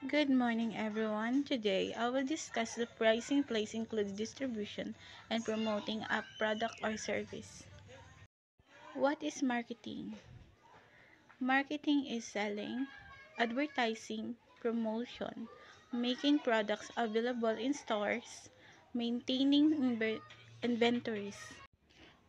Good morning, everyone. Today, I will discuss the pricing place includes distribution and promoting a product or service. What is marketing? Marketing is selling, advertising, promotion, making products available in stores, maintaining inventories.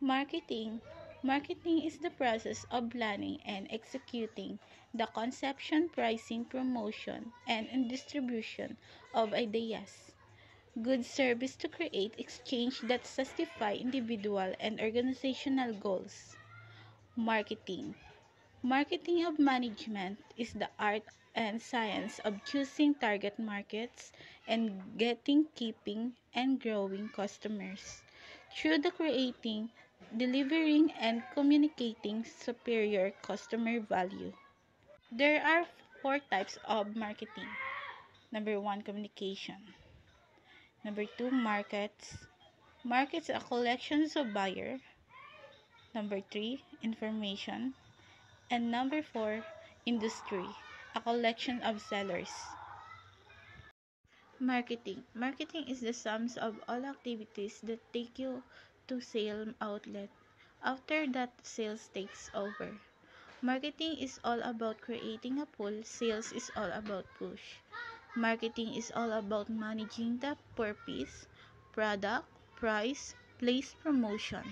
Marketing. Marketing is the process of planning and executing the conception, pricing, promotion, and distribution of ideas, goods, service to create exchange that satisfy individual and organizational goals. Marketing. Marketing of management is the art and science of choosing target markets and getting, keeping, and growing customers through the creating, delivering, and communicating superior customer value. There are four types of marketing. Number one, communication. Number two, markets. Markets are collections of buyer. Number three, information. And number four, industry, a collection of sellers. Marketing. Marketing is the sums of all activities that take you to sale outlet. After that, sales takes over. Marketing is all about creating a pull. Sales is all about push. Marketing is all about managing the purpose, product, price, place, promotion.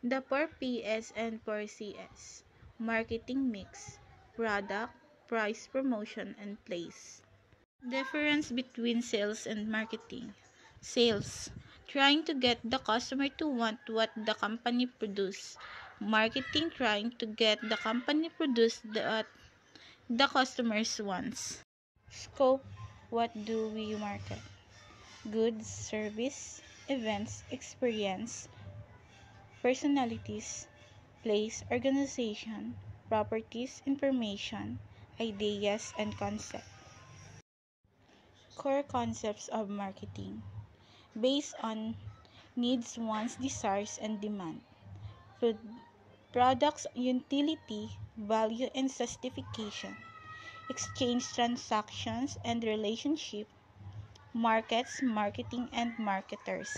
The 4Ps and 4Cs. Marketing mix, product, price, promotion, and place. Difference between sales and marketing. Sales, trying to get the customer to want what the company produce. Marketing, trying to get the company produce what the customers wants. Scope, what do we market? Goods, service, events, experience, personalities, place, organization, properties, information, ideas, and concept. Core concepts of marketing based on needs, wants, desires, and demand. Products, utility, value, and justification. Exchange, transactions, and relationship. Markets, marketing, and marketers.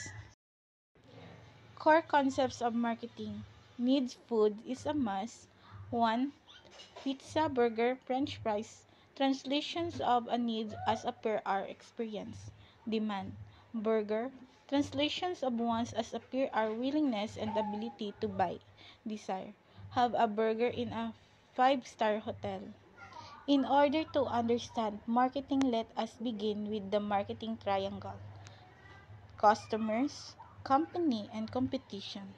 Core concepts of marketing. Needs, food is a must. 1. Pizza, burger, french fries. Translations of a need as a per hour experience. Demand. Burger. Translations of wants as a per hour willingness and ability to buy. Desire. Have a burger in a 5-star hotel. In order to understand marketing, let us begin with the marketing triangle. Customers, company, and competition.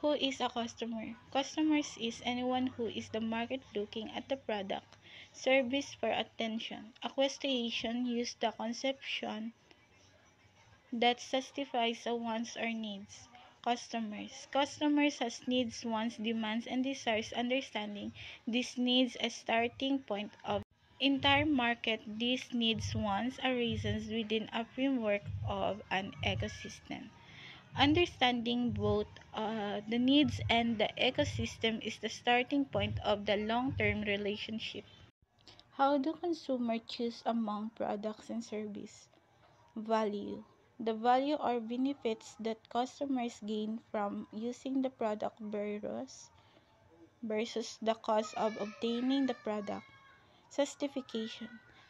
Who is a customer? Customers is anyone who is the market looking at the product, service for attention. A question use the conception that satisfies a wants or needs. Customers. Customers has needs, wants, demands, and desires. Understanding these needs a starting point of entire market. These needs, wants are reasons within a framework of an ecosystem. Understanding both the needs and the ecosystem is the starting point of the long-term relationship. How do consumers choose among products and service? Value. The value or benefits that customers gain from using the product versus the cost of obtaining the product. Justification.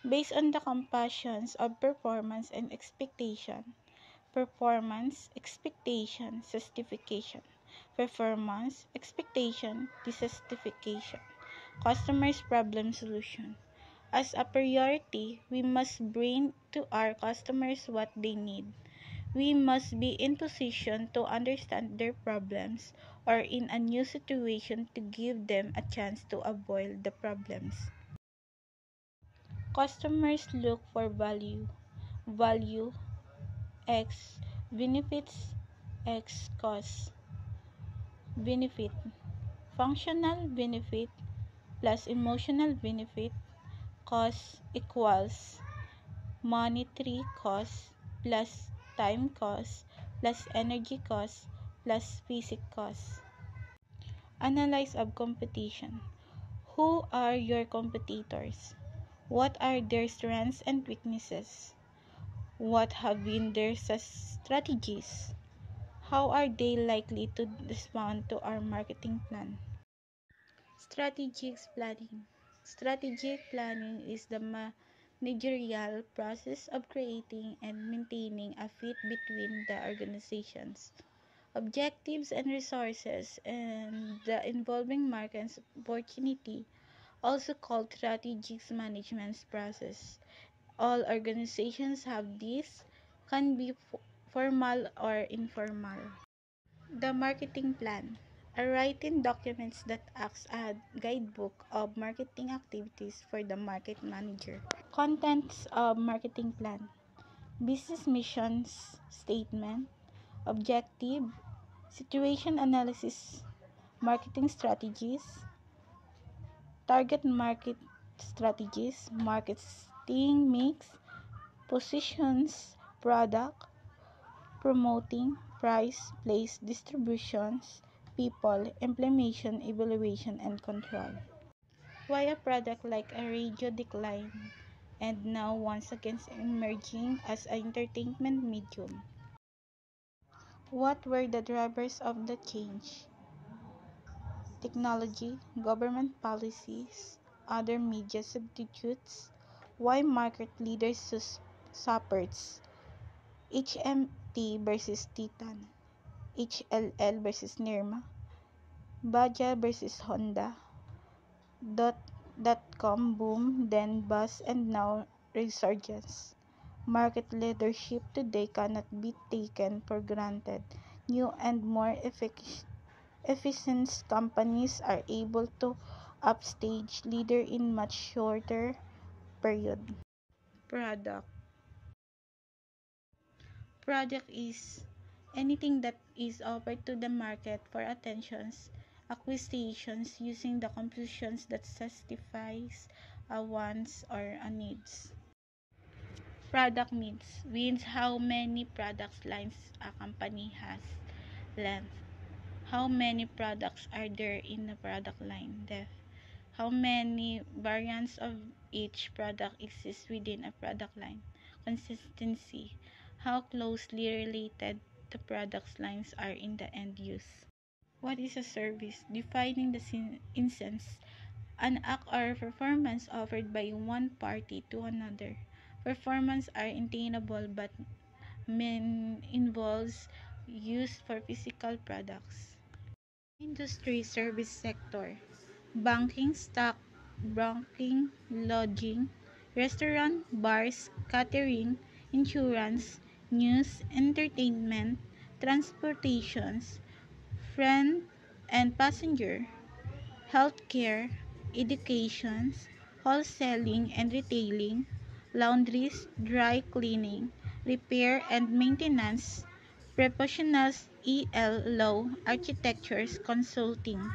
Based on the compassions of performance and expectation. Performance, expectation, justification. Performance, expectation, dissatisfaction. Customers' problem solution. As a priority, we must bring to our customers what they need. We must be in position to understand their problems or in a new situation to give them a chance to avoid the problems. Customers look for value. Value X benefits X cost. Benefit. Functional benefit plus emotional benefit cost equals monetary cost plus time cost plus energy cost plus physical cost. Analyze of competition. Who are your competitors? What are their strengths and weaknesses? What have been their strategies? How are they likely to respond to our marketing plan? Strategic planning. Strategic planning is the managerial process of creating and maintaining a fit between the organization's objectives and resources and the involving market opportunity, also called strategic management process. All organizations have this, can be formal or informal. The marketing plan. A written document that acts as a guidebook of marketing activities for the market manager. Contents of marketing plan. Business missions statement, objective, situation analysis, marketing strategies, target market strategies, marketing mix, positions, product, promoting, price, place, distributions, people, implementation, evaluation, and control. Why a product like a radio declined and now once again emerging as an entertainment medium? What were the drivers of the change? Technology, government policies, other media substitutes, why market leaders suffered, HMT versus Titan, HLL versus Nirma, Bajaj versus Honda, dot-com boom, then bust, and now resurgence. Market leadership today cannot be taken for granted. New and more efficient companies are able to upstage leader in much shorter period. Product. Product is anything that is offered to the market for attentions, acquisitions using the compositions that satisfies a wants or a needs. Product means how many product lines a company has. Length. How many products are there in a product line? Depth. How many variants of each product exist within a product line? Consistency. How closely related the product lines are in the end use. What is a service? Defining the instance, an act or performance offered by one party to another. Performance are attainable but involves use for physical products. Industry service sector. Banking, stock broking, lodging, restaurant, bars, catering, insurance, news, entertainment, transportations, friend and passenger, healthcare, educations, wholesaling and retailing, laundries, dry cleaning, repair and maintenance, professionals, law, architectures, consulting.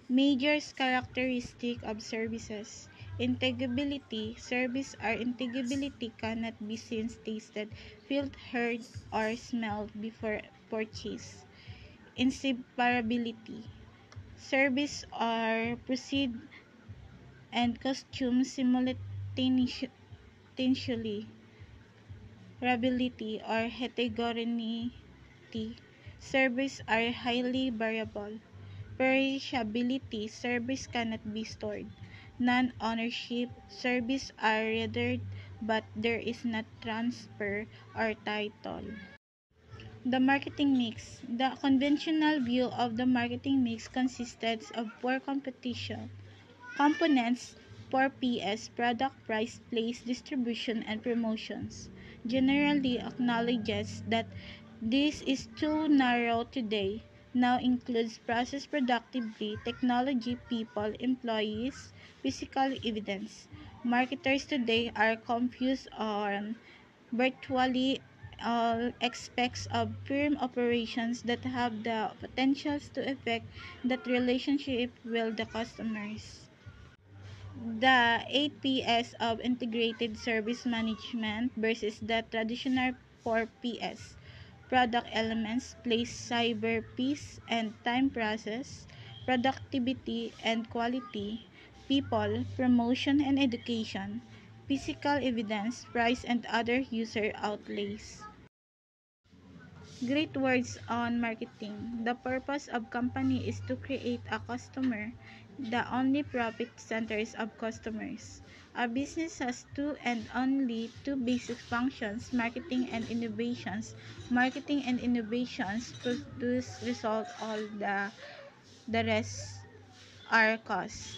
Major characteristic of services. Integrability. Service or integrability cannot be seen, tasted, felt, heard, or smelled before purchase. Inseparability. Service or proceed and costume simultaneously. Variability or heterogeneity. Service are highly variable. Perishability. Service cannot be stored. Non-ownership. Service are rendered but there is not transfer or title. The marketing mix. The conventional view of the marketing mix consisted of four components: 4PS, product, price, place, distribution, and promotions. Generally acknowledges that this is too narrow today. Now includes process productivity, technology, people, employees, physical evidence. Marketers today are confused on virtually all aspects of firm operations that have the potential to affect that relationship with the customers. The 8PS of integrated service management versus the traditional 4PS. Product elements, place, cyber, peace, and time process, productivity and quality, people, promotion and education, physical evidence, price and other user outlays. Great words on marketing. The purpose of company is to create a customer. The only profit centers of customers. A business has two and only two basic functions, marketing and innovations. Marketing and innovations produce result, all the rest are costs.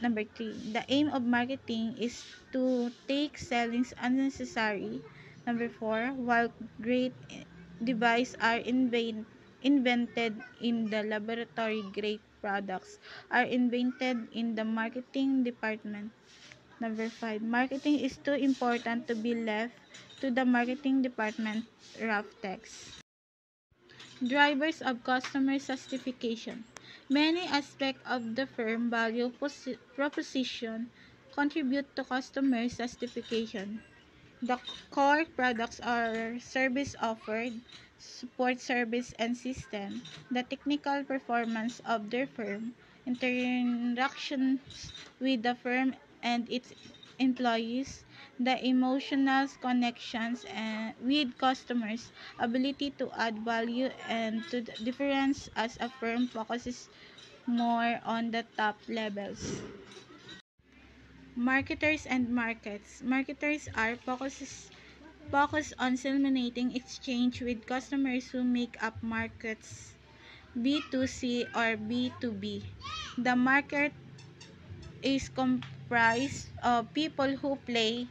Number 3, the aim of marketing is to take sellings unnecessary. Number 4, while great devices are invented in the laboratory, great products are invented in the marketing department. Number 5, marketing is too important to be left to the marketing department. Rough text. Drivers of customer satisfaction. Many aspects of the firm value proposition contribute to customer satisfaction. The core products are service offered, support service and system, the technical performance of their firm, interactions with the firm and its employees, the emotional connections with customers, ability to add value, and to the difference as a firm focuses more on the top levels. Marketers and markets. Marketers are focused on simulating exchange with customers who make up markets B2C or B2B. The market is comprised of people who play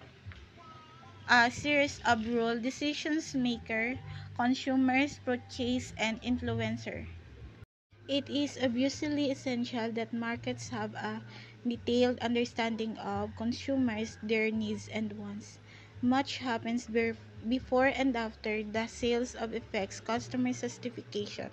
a series of roles: decisions maker, consumers, purchase, and influencer. It is obviously essential that markets have a detailed understanding of consumers, their needs and wants. Much happens before and after the sales of affects customer satisfaction.